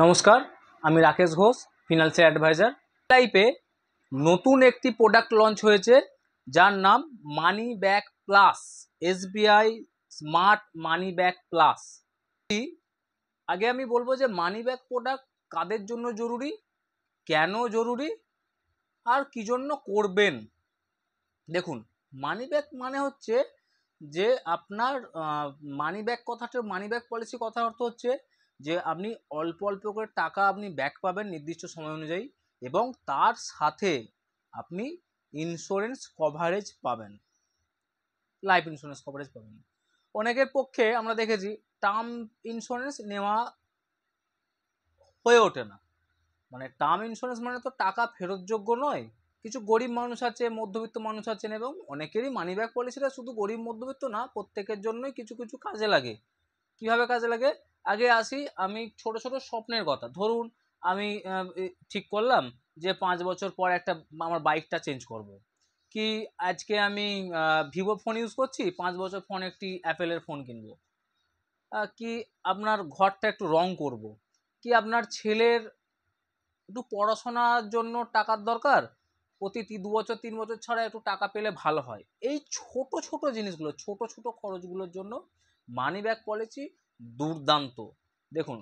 নমস্কার, আমি Rakesh Ghosh, financial adviser. টাইপে নতুন একটি প্রোডাক্ট লঞ্চ হয়েছে যার নাম money back plus, SBI smart money back plus. আগে আমি বলবো যে মানি ব্যাক প্রোডাক্ট কাদের জন্য জরুরি, কেন জরুরি, আর কি জন্য করবেন। দেখুন, মানি ব্যাক মানে হচ্ছে যে আপনার money back money back policy কথা অর্থ হচ্ছে যে আপনি অল্প অল্প করে টাকা আপনি ব্যাক পাবেন নির্দিষ্ট সময় অনুযায়ী, এবং তার সাথে আপনি ইন্স্যুরেন্স কভারেজ পাবেন, লাইফ ইন্স্যুরেন্স কভারেজ পাবেন। অনেকের পক্ষে আমরা দেখেছি টার্ম ইন্স্যুরেন্স নেওয়া হয়ে ওঠে না। মানে টার্ম ইন্স্যুরেন্স মানে তো টাকা ফেরতযোগ্য নয়। কিছু গরিব মানুষ আছে, মধ্যবিত্ত মানুষ আছেন, এবং অনেকেরই মানি ব্যাক পলিসিটা শুধু গরিব মধ্যবিত্ত না, প্রত্যেকের জন্যই কিছু কিছু কাজে লাগে। কিভাবে কাজে লাগে আগে আসি। আমি ছোট ছোট স্বপ্নের কথা। ধরুন আমি ঠিক করলাম যে 5 বছর পর আমার বাইকটা চেঞ্জ করব। কি আজকে আমি ভিভো ফোন ইউজ করছি, 5 বছর ফোন একটি অ্যাপেলের ফোন কিনবো। কি আপনার ঘরটা একটু রং করব। কি আপনার ছেলের একটু পড়াশোনার জন্য টাকার দরকার, প্রতি 2 বছর 3 বছর ছাড়া একটু টাকা পেলে ভালো হয়। এই ছোট ছোট জিনিসগুলো, ছোট ছোট খরচগুলোর জন্য মানি ব্যাক পলিসি দুর্দান্ত। দেখুন,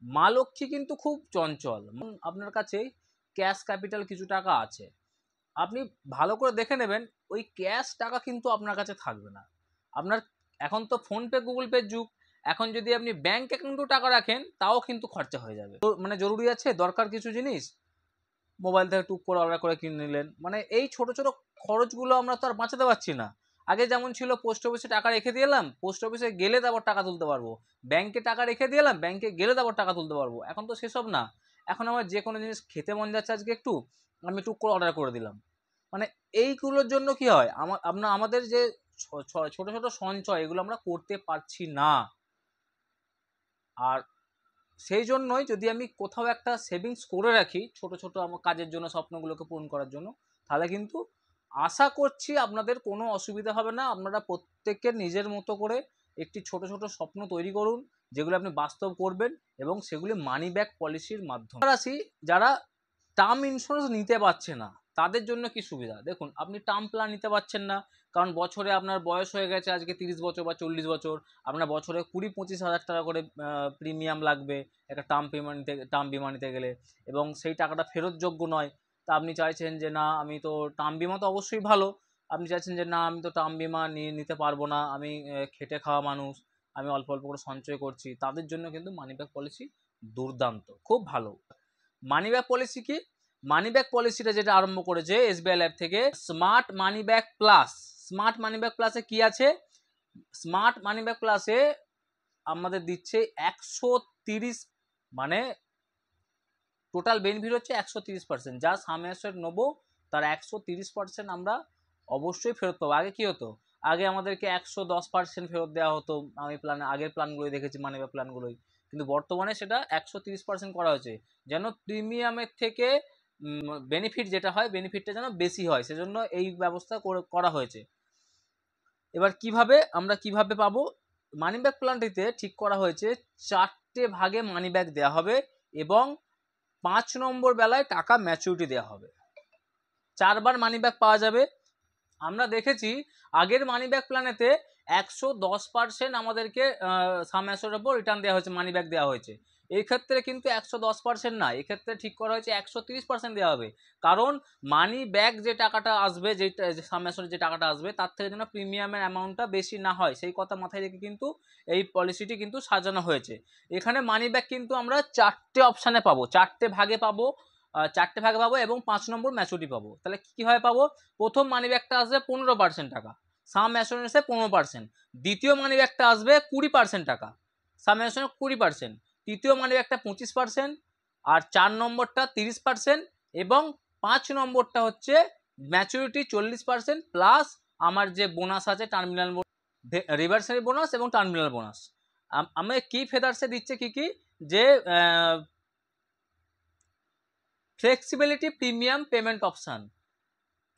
মা লক্ষ্মী কিন্তু খুব চঞ্চল। আপনার কাছে ক্যাশ ক্যাপিটাল কিছু টাকা আছে, আপনি ভালো করে দেখে নেবেন ওই ক্যাশ টাকা কিন্তু আপনার কাছে থাকবে না। আপনার এখন তো ফোনপে গুগল পে যুগ, এখন যদি আপনি ব্যাংক অ্যাকাউন্টেও টাকা রাখেন তাও কিন্তু খরচা হয়ে যাবে। তো মানে জরুরি আছে, দরকার কিছু জিনিস মোবাইল থেকে টুক করে অর্ডার করে কিনে নিলেন, মানে এই ছোট ছোট খরচগুলো আমরা তো আর বাঁচাতে পারছি না। আগে যেমন ছিল পোস্ট অফিসে টাকা রেখে দিলাম, পোস্ট অফিসে গেলে তারপর টাকা তুলতে পারবো, ব্যাংকে টাকা রেখে দিলাম, ব্যাংকে গেলে তারপর টাকা তুলতে পারবো। এখন তো সেসব না। এখন আমার যে কোনো জিনিস খেতে মন যাচ্ছে আজকে একটু, আমি টুক করে অর্ডার করে দিলাম। মানে এইগুলোর জন্য কি হয়, আমাদের যে ছোট ছোট সঞ্চয় এগুলো আমরা করতে পারছি না। আর সেই জন্যই যদি আমি কোথাও একটা সেভিংস করে রাখি ছোট ছোট আমার কাজের জন্য, স্বপ্নগুলোকে পূরণ করার জন্য, তাহলে কিন্তু আশা করছি আপনাদের কোনো অসুবিধা হবে না। আপনারা প্রত্যেকের নিজের মতো করে একটি ছোট ছোট স্বপ্ন তৈরি করুন, যেগুলো আপনি বাস্তব করবেন, এবং সেগুলি মানি ব্যাক পলিসির মাধ্যমে। আসি যারা টার্ম ইন্স্যুরেন্স নিতে পারছে না তাদের জন্য কি সুবিধা। দেখুন, আপনি টার্ম প্ল্যান নিতে পারছেন না কারণ বছরে আপনার বয়স হয়ে গেছে আজকে 30 বছর বা 40 বছর, আপনার বছরে 20-25 হাজার টাকা করে প্রিমিয়াম লাগবে একটা টার্ম বিমা নিতে গেলে, এবং সেই টাকাটা ফেরতযোগ্য নয়। তা আপনি চাইছেন যে না, আমি তো টার্ম বিমা তো অবশ্যই ভালো, আপনি চাইছেন যে না, আমি তো টার্ম বিমা নিতে পারবো না, আমি খেটে খাওয়া মানুষ, আমি অল্প অল্প করে সঞ্চয় করছি, তাদের জন্য কিন্তু মানি ব্যাক পলিসি দুর্দান্ত, খুব ভালো। মানি ব্যাক পলিসি কি, মানি ব্যাক পলিসিটা যেটা আরম্ভ করেছে এসবিআই ল্যাব থেকে, smart money back plus. Smart money back প্লাসে কি আছে, স্মার্ট মানি ব্যাক প্লাসে আমাদের দিচ্ছে 130, মানে টোটাল বেনিফিট হচ্ছে 130%। যা সাম অ্যাসেট নেবো তার 130% আমরা অবশ্যই ফেরত পাবো। আগে কি হতো, আগে আমাদেরকে 110% ফেরত দেওয়া হতো। আমি আগের প্ল্যানগুলোই দেখেছি, মানি ব্যাক প্ল্যানগুলোই, কিন্তু বর্তমানে সেটা 130% করা হয়েছে, যেন প্রিমিয়ামের থেকে বেনিফিট যেটা হয়, বেনিফিটটা যেন বেশি হয়, সেজন্য এই ব্যবস্থা করা হয়েছে। এবার আমরা কিভাবে পাবো, মানি ব্যাক প্ল্যানটিতে ঠিক করা হয়েছে 4টে ভাগে মানি ব্যাক দেওয়া হবে, এবং 5 নম্বর বেলায় টাকা ম্যাচুরিটি দেওয়া হবে। 4বার মানি ব্যাক পাওয়া যাবে। আমরা দেখেছি আগের মানি ব্যাক প্ল্যানেতে 110% আমাদেরকে সাম অ্যাসেটের উপর রিটার্ন দেওয়া হয়েছে, মানি ব্যাক দেওয়া হয়েছে। এই ক্ষেত্রে কিন্তু 110% না, এক্ষেত্রে ঠিক করা হয়েছে 130% দেওয়া হবে। কারণ মানি ব্যাক যে টাকাটা আসবে, যেটা সাম অ্যাসেটের যে টাকাটা আসবে, তার থেকে যেন প্রিমিয়ামের অ্যামাউন্টটা বেশি না হয়, সেই কথা মাথায় রেখে কিন্তু এই পলিসিটি কিন্তু সাজানো হয়েছে। এখানে মানি ব্যাক কিন্তু আমরা 4টে অপশানে পাবো, 4টে ভাগে পাবো, 4টে ভাগে পাবো, এবং 5 নম্বর ম্যাচুরিটি পাবো। তাহলে কীভাবে পাবো, প্রথম মানি ব্যাকটা আসবে 15% টাকা, সাম অ্যাসুরেন্সে 15%। দ্বিতীয় মানি ব্যাকটা আসবে 20% টাকা, সাম অ্যাসুরেন্স 20%। তৃতীয় মানি ব্যাকটা 25%, আর 4 নম্বরটা 30%, এবং 5 নম্বরটা হচ্ছে ম্যাচুরিটি 40% প্লাস আমার যে বোনাস আছে, টার্মিনাল রিভার্সারি বোনাস এবং টার্মিনাল বোনাস। আমাদের কি ফেদার্সে দিচ্ছে, কি যে flexibility premium payment option.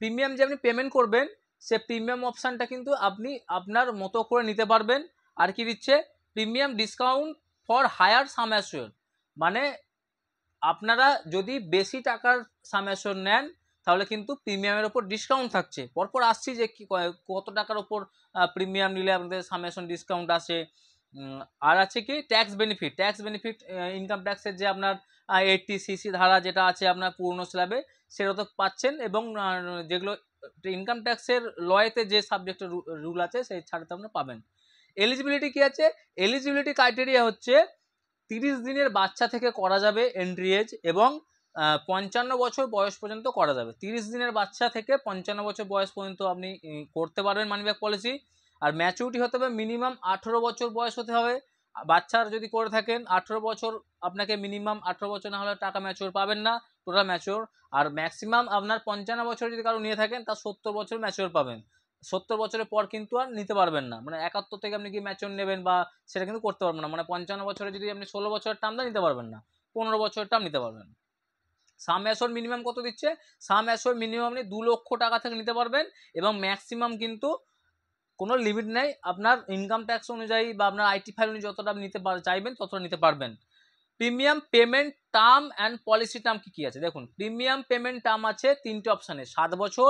Premium যে আপনি পেমেন্ট করবেন, সে প্রিমিয়াম অপশানটা কিন্তু আপনি আপনার মতো করে নিতে পারবেন। আর কি দিচ্ছে, premium discount for higher sum assured, মানে আপনারা যদি বেশি টাকার সামেশন নেন তাহলে কিন্তু প্রিমিয়ামের ওপর ডিসকাউন্ট থাকছে। পরপর আসছি যে কি কত টাকার ওপর প্রিমিয়াম নিলে আপনাদের সামেশন ডিসকাউন্ট আসে। আর আছে কি tax benefit. Tax benefit income ট্যাক্সের যে আপনার 80cc ধারা যেটা আছে আপনার পুরনো স্ল্যাবে সেটা তো পাচ্ছেন, এবং যেগুলো ইনকাম ট্যাক্সের লয়েতে যে সাবজেক্টের রুল আছে সেই ছাড়তে আপনারা পাবেন। এলিজিবিলিটি কি আছে? এলিজিবিলিটি ক্রাইটেরিয়া হচ্ছে 30 দিনের বাচ্চা থেকে করা যাবে এন্ট্রি এজ, এবং 55 বছর বয়স পর্যন্ত করা যাবে। 30 দিনের বাচ্চা থেকে 55 বছর বয়স পর্যন্ত আপনি করতে পারবেন মানি ব্যাক পলিসি। আর ম্যাচুরিটি হতে হবে মিনিমাম 18 বছর বয়স হতে হবে। বাচ্চার যদি করে থাকেন 18 বছর, আপনাকে মিনিমাম 18 বছর না হলে টাকা ম্যাচিওর পাবেন না, টোটাল ম্যাচিওর। আর ম্যাক্সিমাম আপনার 55 বছর যদি কারো নিয়ে থাকেন তার 70 বছর ম্যাচিওর পাবেন। 70 বছরের পর কিন্তু আর নিতে পারবেন না, মানে 71 থেকে আপনি কি ম্যাচিওর নেবেন বা সেটা কিন্তু করতে পারবেন না। মানে 55 বছরে যদি আপনি 16 বছরের টার্মটা নিতে পারবেন না, 15 বছরের টার্ম নিতে পারবেন। সাম অ্যাশোর মিনিমাম কত দিচ্ছে? সাম অ্যাশোর মিনিমাম আপনি 2 লক্ষ টাকা থেকে নিতে পারবেন, এবং ম্যাক্সিমাম কিন্তু কোনো লিমিট নেই, আপনার ইনকাম ট্যাক্স অনুযায়ী বা আপনার আইটি ফাইল অনুযায়ী যতটা আপনি নিতে চাইবেন ততটা নিতে পারবেন। Premium payment term and policy term কি আছে দেখুন। প্রিমিয়াম পেমেন্ট টার্ম আছে 3টে অপশানে, 7 বছর,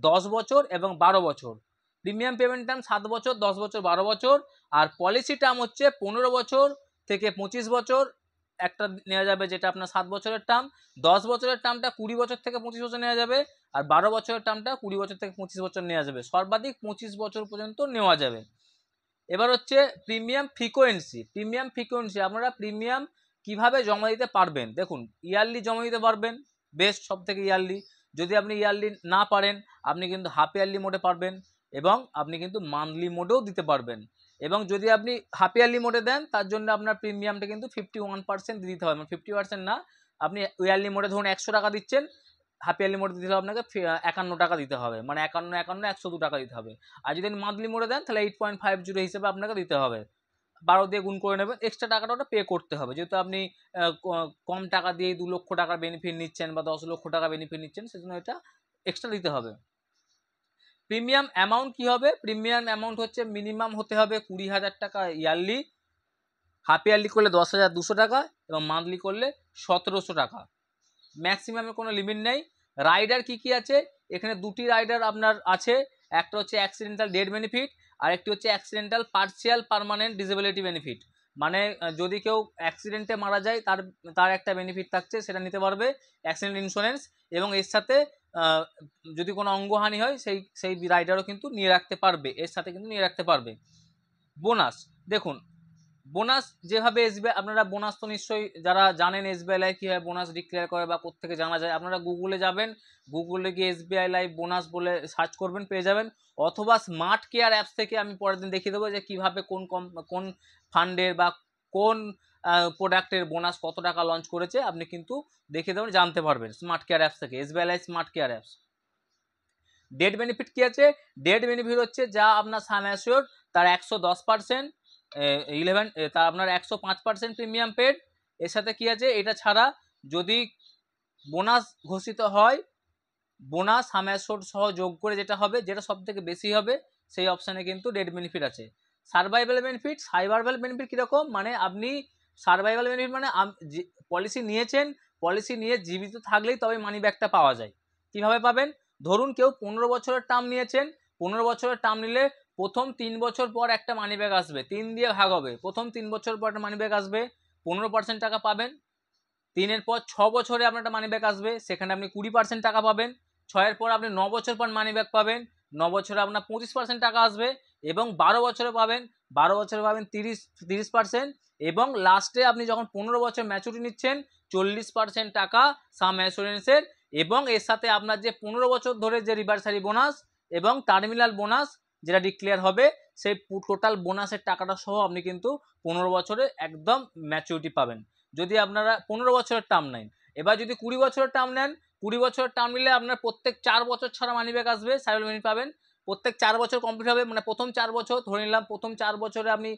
10 বছর এবং 12 বছর। প্রিমিয়াম পেমেন্ট টার্ম 7 বছর, 10 বছর, 12 বছর। আর পলিসি টার্ম হচ্ছে 15 বছর থেকে 25 বছর একটা নেওয়া যাবে, যেটা আপনার 7 বছরের টার্ম। 10 বছরের টার্মটা 20 বছর থেকে 25 বছর নেওয়া যাবে, আর 12 বছরের টার্মটা 20 বছর থেকে 25 বছর নেওয়া যাবে। সর্বাধিক 25 বছর পর্যন্ত নেওয়া যাবে। এবার হচ্ছে প্রিমিয়াম ফ্রিকোয়েন্সি। প্রিমিয়াম ফ্রিকোয়েন্সি আপনারা প্রিমিয়াম কিভাবে জমা দিতে পারবেন দেখুন। ইয়ারলি জমা দিতে পারবেন, বেস্ট সব থেকে ইয়ারলি। যদি আপনি ইয়ারলি না পারেন আপনি কিন্তু হাফ ইয়ারলি মোডে পারবেন, এবং আপনি কিন্তু মান্থলি মোডেও দিতে পারবেন। এবং যদি আপনি হাফ ইয়ারলি মোডে দেন তার জন্য আপনার প্রিমিয়ামটা কিন্তু 51% দিতে হবে, মানে 50% না। আপনি ইয়ারলি মোডে ধরুন 100 টাকা দিচ্ছেন, হাফ ইয়ারলি মোডে দিতে হবে আপনাকে 51 টাকা দিতে হবে, মানে 51 102 টাকা দিতে হবে। আর যদি আপনি মান্থলি মোডে দেন তাহলে 8.50 হিসেবে আপনাকে দিতে হবে, 12 দিয়ে গুণ করে নেবেন। এক্সট্রা টাকাটা ওটা পে করতে হবে, যেহেতু আপনি কম টাকা দিয়ে 2 লক্ষ টাকার বেনিফিট নিচ্ছেন বা 10 লক্ষ টাকা বেনিফিট নিচ্ছেন, সেজন্য এটা এক্সট্রা দিতে হবে। প্রিমিয়াম অ্যামাউন্ট কি হবে? প্রিমিয়াম অ্যামাউন্ট হচ্ছে মিনিমাম হতে হবে 20,000 টাকা ইয়ারলি, হাফ ইয়ারলি করলে 10,200 টাকা, এবং মান্থলি করলে 1700 টাকা। ম্যাক্সিমামের কোনো লিমিট নেই। রাইডার কি কি আছে? এখানে দুটি রাইডার আপনার আছে, একটা হচ্ছে অ্যাক্সিডেন্টাল ডেথ বেনিফিট, আর একটি হচ্ছে accidental partial permanent disability benefit. মানে যদি কেউ অ্যাক্সিডেন্টে মারা যায় তার একটা বেনিফিট থাকছে, সেটা নিতে পারবে অ্যাক্সিডেন্ট ইন্স্যুরেন্স, এবং এর সাথে যদি কোনো অঙ্গহানি হয় সেই রাইডারও কিন্তু নিয়ে রাখতে পারবে, এর সাথে কিন্তু নিয়ে রাখতে পারবে। বোনাস দেখুন, বোনাস যেভাবে এসবিআই, আপনারা বোনাস তো নিশ্চয়ই যারা জানেন এসবিআই লাইভ কীভাবে বোনাস ডিক্লেয়ার করে বা কোত্থেকে জানা যায়, আপনারা গুগলে যাবেন, গুগলে গিয়ে এসবিআই লাইভ বোনাস বলে সার্চ করবেন, পেয়ে যাবেন। অথবা স্মার্ট কেয়ার অ্যাপস থেকে আমি পরের দিন দেখিয়ে দেবো যে কীভাবে কোন ফান্ডের বা কোন প্রোডাক্টের বোনাস কত টাকা লঞ্চ করেছে, আপনি কিন্তু দেখিয়ে দেবেন, জানতে পারবেন স্মার্ট কেয়ার অ্যাপস থেকে, SBI life smart care apps. Death benefit কি আছে? ডেট বেনিফিট হচ্ছে যা আপনার সাম অ্যাসিওর তার 110%, 11 তার আপনার 105% প্রিমিয়াম পেড। এর সাথে কি আছে, এটা ছাড়া যদি বোনাস ঘোষিত হয়, বোনাস সাম অ্যাসিওর সহ যোগ করে যেটা হবে, যেটা সব থেকে বেশি হবে সেই অপশানে কিন্তু ডেট বেনিফিট আছে। Survival benefit. সার্ভাইভাল বেনিফিট কীরকম? মানে আপনি সার্ভাইভাল বেনিফিট মানে পলিসি নিয়েছেন, পলিসি নিয়ে জীবিত থাকলেই তবে মানি ব্যাকটা পাওয়া যায়। কীভাবে পাবেন? ধরুন কেউ 15 বছরের টার্ম নিয়েছেন, 15 বছরের টার্ম নিলে প্রথম 3 বছর পর একটা মানি ব্যাক আসবে, 3 দিয়ে ভাগ হবে, প্রথম 3 বছর পর একটা মানি ব্যাক আসবে, 15% টাকা পাবেন। 3-এর পর 6 বছরে আপনার একটা মানি ব্যাক আসবে, সেখানে আপনি 20% টাকা পাবেন। 6-এর পর আপনি 9 বছর পর মানি ব্যাক পাবেন, 9 বছরে আপনার 25% টাকা আসবে, এবং 12 বছরে পাবেন, 12 বছরে পাবেন 30%, এবং লাস্টে আপনি যখন 15 বছর ম্যাচুরিটি নিচ্ছেন 40% টাকা সাম অ্যাসুরেন্সের, এবং এর সাথে আপনার যে 15 বছর ধরে যে রিভার্সারি বোনাস এবং টার্মিনাল বোনাস যেটা ডিক্লেয়ার হবে, সেই টোটাল বোনাসের টাকাটা সহ আপনি কিন্তু 15 বছরে একদম ম্যাচুরিটি পাবেন, যদি আপনারা 15 বছরের টার্ম নেন। এবার যদি 20 বছরের টার্ম নেন, 20 বছরের টার্ম নিলে আপনার প্রত্যেক 4 বছর ছাড়া মানি ব্যাক আসবে, সার্ভাইভাল বেনিফিট পাবেন। প্রত্যেক 4 বছর কমপ্লিট হবে, মানে প্রথম 4 বছর ধরে নিলাম, প্রথম 4 বছরে আপনি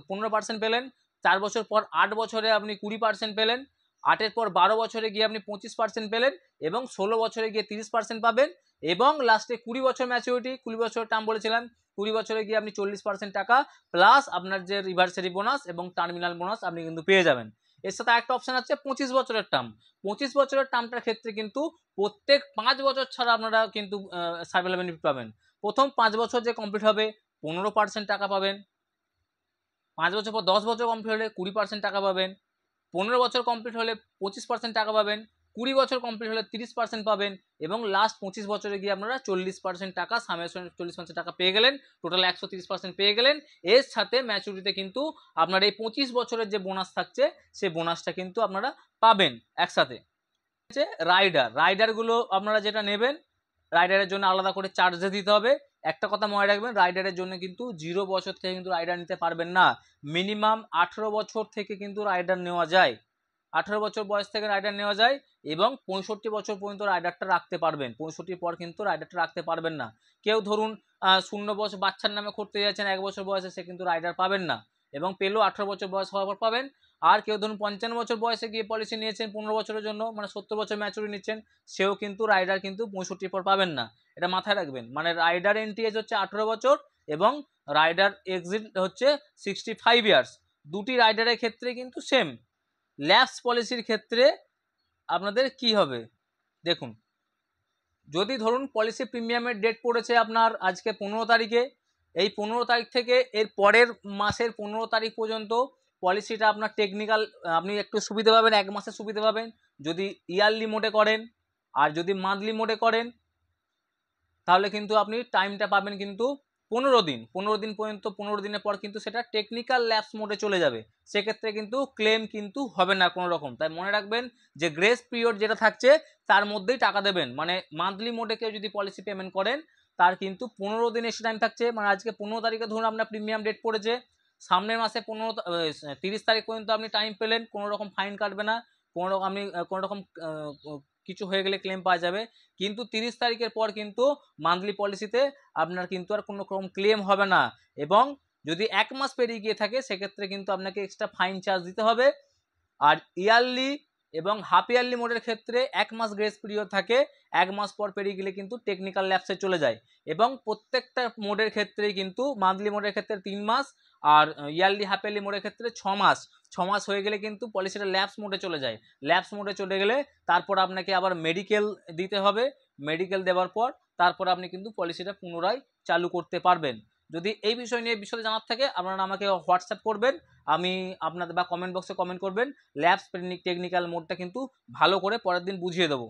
15% পেলেন, 4 বছর পর 8 বছরে আপনি 20% পেলেন, 8-এর পর 12 বছরে গিয়ে আপনি 25% পেলেন, এবং 16 বছরে গিয়ে 30% পাবেন, এবং লাস্টে 20 বছর ম্যাচুরিটি, 20 বছরের টার্ম বলেছিলাম, 20 বছরে গিয়ে আপনি 40% টাকা প্লাস আপনার যে রিভার্সারি বোনাস এবং টার্মিনাল বোনাস আপনি কিন্তু পেয়ে যাবেন। এর সাথে একটা অপশন আছে 25 বছরের টার্ম। 25 বছরের টার্মটার ক্ষেত্রে কিন্তু প্রত্যেক 5 বছর ছাড়া আপনারা কিন্তু সার্ভাইভাল বেনিফিট পাবেন। প্রথম 5 বছর যে কমপ্লিট হবে 15% টাকা পাবেন, 5 বছর পর 10 বছর কমপ্লিট হলে 20% টাকা পাবেন, 15 বছর কমপ্লিট হলে 25% টাকা পাবেন, 20 বছর কমপ্লিট হলে 30% পাবেন, এবং লাস্ট 25 বছরে গিয়ে আপনারা 40% টাকা সামেশন 40% টাকা পেয়ে গেলেন, টোটাল 130% পেয়ে গেলেন। এর সাথে ম্যাচুরিটিতে কিন্তু আপনার এই 25 বছরের যে বোনাস থাকছে সেই বোনাসটা কিন্তু আপনারা পাবেন একসাথে। রাইডারগুলো আপনারা যেটা নেবেন, রাইডারের জন্য আলাদা করে চার্জ দিতে হবে। একটা কথা মনে রাখবেন, রাইডারের জন্য কিন্তু 0 বছর থেকে কিন্তু রাইডার নিতে পারবেন না, মিনিমাম 18 বছর থেকে কিন্তু রাইডার নেওয়া যায়। 18 বছর বয়স থেকে রাইডার নেওয়া যায় এবং 65 বছর পর্যন্ত রাইডারটা রাখতে পারবেন। 65 পর কিন্তু রাইডারটা রাখতে পারবেন না। কেউ ধরুন 0 বছর বাচ্চার নামে করতে যাচ্ছেন 1 বছর বয়সে, সে কিন্তু রাইডার পাবেন না, এবং পেলেও 18 বছর বয়স হওয়ার পর পাবেন। আর কেউ ধরুন 55 বছর বয়সে গিয়ে পলিসি নিয়েছেন 15 বছরের জন্য, মানে 70 বছর ম্যাচুরিটি নিচ্ছেন, সেও কিন্তু রাইডার কিন্তু 65 পর পাবেন না। এটা মাথায় রাখবেন, মানে রাইডার এন্ট্রি এজ হচ্ছে 18 বছর এবং রাইডার এক্সিট হচ্ছে 65 ইয়ার্স। দুটি রাইডারের ক্ষেত্রে কিন্তু সেম। ল্যাপস পলিসির ক্ষেত্রে আপনাদের কি হবে দেখুন, যদি ধরুন পলিসি প্রিমিয়ামের ডেট পড়েছে আপনার আজকে 15 তারিখে, এই 15 তারিখ থেকে এর পরের মাসের 15 তারিখ পর্যন্ত পলিসিটা আপনার টেকনিক্যাল আপনি একটু সুবিধা পাবেন, 1 মাসের সুবিধা পাবেন যদি ইয়ারলি মোডে করেন। আর যদি মান্থলি মোডে করেন তাহলে কিন্তু আপনি টাইমটা পাবেন কিন্তু 15 দিন। 15 দিন পর্যন্ত, 15 দিনের পর কিন্তু সেটা টেকনিক্যাল ল্যাপস মোডে চলে যাবে, সেক্ষেত্রে কিন্তু ক্লেম কিন্তু হবে না কোনো রকম। তাই মনে রাখবেন যে গ্রেস পিরিয়ড যেটা থাকছে তার মধ্যেই টাকা দেবেন। মানে মান্থলি মোডে কেউ যদি পলিসি পেমেন্ট করেন তার কিন্তু 15 দিন এক্সট্রা টাইম থাকছে। মানে আজকে 15 তারিখে ধরুন আপনার প্রিমিয়াম ডেট পড়েছে, সামনের মাসে 30 তারিখ পর্যন্ত আপনি টাইম পেলেন, কোনো রকম ফাইন কাটবে না, কোনো রকম আপনি কোনো রকম কিছু হয়ে গেলে ক্লেম পাওয়া যাবে। কিন্তু 30 তারিখের পর কিন্তু মান্থলি পলিসিতে আপনার কিন্তু আর কোনো রকম ক্লেম হবে না, এবং যদি 1 মাস পেরিয়ে গিয়ে থাকে সেক্ষেত্রে কিন্তু আপনাকে এক্সট্রা ফাইন চার্জ দিতে হবে। আর ইয়ারলি এবং হাফ ইয়ারলি মোডের ক্ষেত্রে 1 মাস গ্রেস পিরিয়ড থাকে, 1 মাস পর পেরিয়ে গেলে কিন্তু টেকনিক্যাল ল্যাপসে চলে যায়। এবং প্রত্যেকটা মোডের ক্ষেত্রেই কিন্তু মান্থলি মোডের ক্ষেত্রে 3 মাস আর ইয়ারলি হাফ ইয়ারলি মোডের ক্ষেত্রে 6 মাস। 6 মাস হয়ে গেলে কিন্তু পলিসিটা ল্যাপস মোডে চলে যায়। ল্যাপস মোডে চলে গেলে তারপর আপনাকে আবার মেডিকেল দিতে হবে, মেডিকেল দেওয়ার পর তারপর আপনি কিন্তু পলিসিটা পুনরায় চালু করতে পারবেন। যদি এই বিষয় নিয়ে বিশদে জানার থাকে আপনারা আমাকে হোয়াটসঅ্যাপ করবেন, আমি আপনাদের বা কমেন্ট বক্সে কমেন্ট করবেন, ল্যাপস টেকনিক্যাল মোডটা কিন্তু ভালো করে পরের দিন বুঝিয়ে দেবো।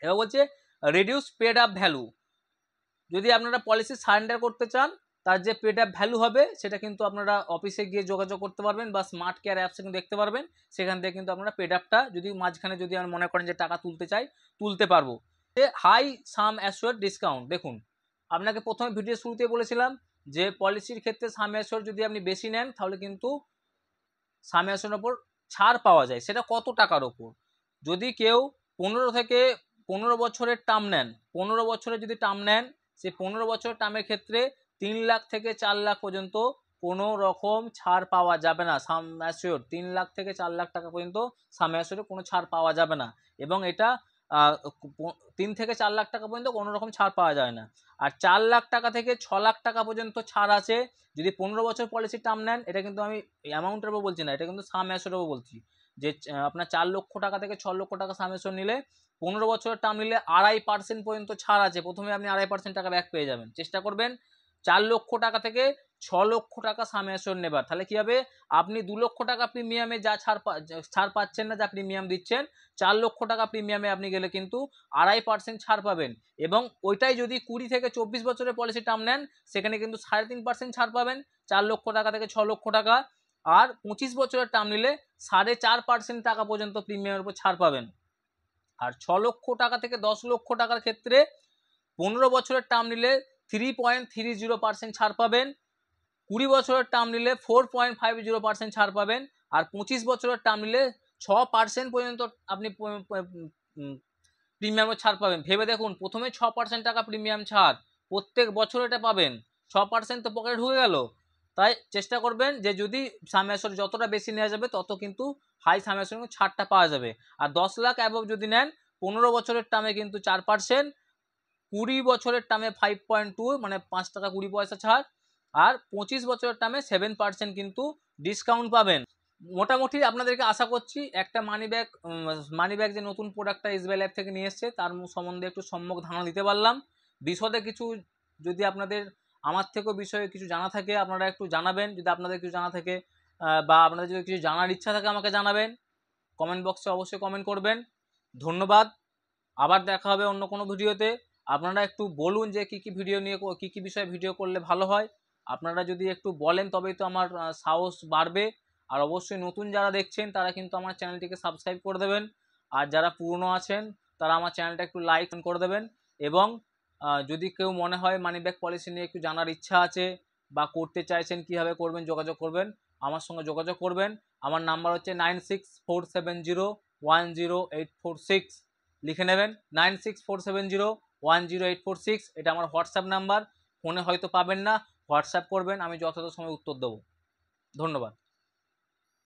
এবার বলছে রিডিউস পেড আপ ভ্যালু। যদি আপনারা পলিসি সারেন্ডার করতে চান তার যে পেড আপ ভ্যালু হবে সেটা কিন্তু আপনারা অফিসে গিয়ে যোগাযোগ করতে পারবেন বা স্মার্ট কেয়ার অ্যাপসে কিন্তু দেখতে পারবেন, সেখান থেকে কিন্তু আপনারা পেড আপটা যদি মাঝখানে যদি আমরা মনে করেন যে টাকা তুলতে চাই তুলতে পারবো। হাই সাম অ্যাসিওর ডিসকাউন্ট, দেখুন আপনাকে প্রথমে ভিডিও শুরুতে বলেছিলাম যে পলিসির ক্ষেত্রে সাম অ্যাসিওর যদি আপনি বেশি নেন তাহলে কিন্তু সাম অ্যাসিওরের ওপর ছাড় পাওয়া যায়। সেটা কত টাকার ওপর? যদি কেউ 15 থেকে 15 বছরের টার্ম নেন, 15 বছরের যদি টার্ম নেন, সেই 15 বছরের টার্মের ক্ষেত্রে 3 লাখ থেকে 4 লাখ পর্যন্ত কোনো রকম ছাড় পাওয়া যাবে না। সাম অ্যাসিওর 3 লাখ থেকে 4 লাখ টাকা পর্যন্ত সাম অ্যাসিওরে কোনো ছাড় পাওয়া যাবে না, এবং এটা 3 থেকে 4 লাখ টাকা পর্যন্ত কোনো রকম ছাড় পাওয়া যায় না। আর 4 লাখ টাকা থেকে 6 লাখ টাকা পর্যন্ত ছাড় আছে যদি 15 বছর পলিসির টার্ম নেন। এটা কিন্তু আমি অ্যামাউন্টের উপর বলছি না, এটা কিন্তু সাম অ্যাসিওরের উপর বলছি যে আপনার 4 লক্ষ টাকা থেকে 6 লক্ষ টাকা সাম অ্যাসিওর নিলে 15 বছরের টার্ম নিলে 2.5% পর্যন্ত ছাড় আছে। প্রথমে আপনি 2.5% টাকা ব্যাক পেয়ে যাবেন। চেষ্টা করবেন 4 লক্ষ টাকা থেকে 6 লক্ষ টাকা সাম অ্যাসিওর নেবার, তাহলে কি হবে আপনি 2 লক্ষ টাকা প্রিমিয়ামে যা ছাড় পাচ্ছেন না, যা প্রিমিয়াম দিচ্ছেন, 4 লক্ষ টাকা প্রিমিয়ামে আপনি গেলে কিন্তু 2.5% ছাড় পাবেন। এবং ওইটাই যদি 20 থেকে 24 বছরের পলিসি টার্ম নেন সেখানে কিন্তু 3.5% ছাড় পাবেন 4 লক্ষ টাকা থেকে 6 লক্ষ টাকা। আর 25 বছরের টার্ম নিলে 4.5% টাকা পর্যন্ত প্রিমিয়ামের উপর ছাড় পাবেন। আর 6 লক্ষ টাকা থেকে 10 লক্ষ টাকার ক্ষেত্রে 15 বছরের টার্ম নিলে 3.30% ছাড় পাবেন, 20 বছরের টার্ম নিলে 4.50% ছাড় পাবেন, আর 25 বছরের টার্ম নিলে 6% পর্যন্ত আপনি প্রিমিয়ামে ছাড় পাবেন। ভেবে দেখুন, প্রথমে 6% টাকা প্রিমিয়াম ছাড়, প্রত্যেক বছর এটা পাবেন, 6% তো পকেটে ঢুকে গেল। তাই চেষ্টা করবেন যে যদি সাম অ্যাসিওর যতটা বেশি নেওয়া যাবে তত কিন্তু হাই সাম অ্যাসিওর ছাড়টা পাওয়া যাবে। আর 10 লাখ অ্যাবভ যদি নেন 15 বছরের টার্মে কিন্তু 4%, 20 বছরের টার্মে 5.2 মানে 5 টাকা 20 পয়সা ছাড়, আর 25 বছরের টার্মে 7% কিন্তু ডিসকাউন্ট পাবেন। মোটামুটি আপনাদেরকে আশা করছি একটা মানি ব্যাগ যে নতুন প্রোডাক্টটা এসবিআই লাইফ থেকে নিয়ে এসছে তার সম্বন্ধে একটু সম্যক ধারণা দিতে পারলাম। বিশদে কিছু যদি আপনাদের আমার থেকেও বিষয়ে কিছু জানা থাকে আপনারা একটু জানাবেন। যদি আপনাদের কিছু জানা থাকে বা আপনাদের যদি কিছু জানার ইচ্ছা থাকে আমাকে জানাবেন, কমেন্ট বক্সে অবশ্যই কমেন্ট করবেন। ধন্যবাদ, আবার দেখা হবে অন্য কোনো ভিডিওতে। আপনারা একটু বলুন যে কী কী ভিডিও নিয়ে কী কী বিষয়ে ভিডিও করলে ভালো হয়। আপনারা যদি একটু বলেন তবেই তো আমার সাহস বাড়বে। আর অবশ্যই নতুন যারা দেখছেন তারা কিন্তু আমার চ্যানেলটিকে সাবস্ক্রাইব করে দেবেন, আর যারা পুরনো আছেন তারা আমার চ্যানেলটা একটু লাইক করে দেবেন। এবং যদি কেউ মনে হয় মানি ব্যাক পলিসি নিয়ে একটু জানার ইচ্ছা আছে বা করতে চাইছেন কীভাবে করবেন যোগাযোগ করবেন, আমার সঙ্গে যোগাযোগ করবেন। আমার নাম্বার হচ্ছে 9647010846, লিখে নেবেন 9647010846। এটা আমার হোয়াটসঅ্যাপ নাম্বার। ফোনে হয়তো পাবেন না, হোয়াটসঅ্যাপ করবেন, আমি যথাযথ সময় উত্তর দেবো। ধন্যবাদ।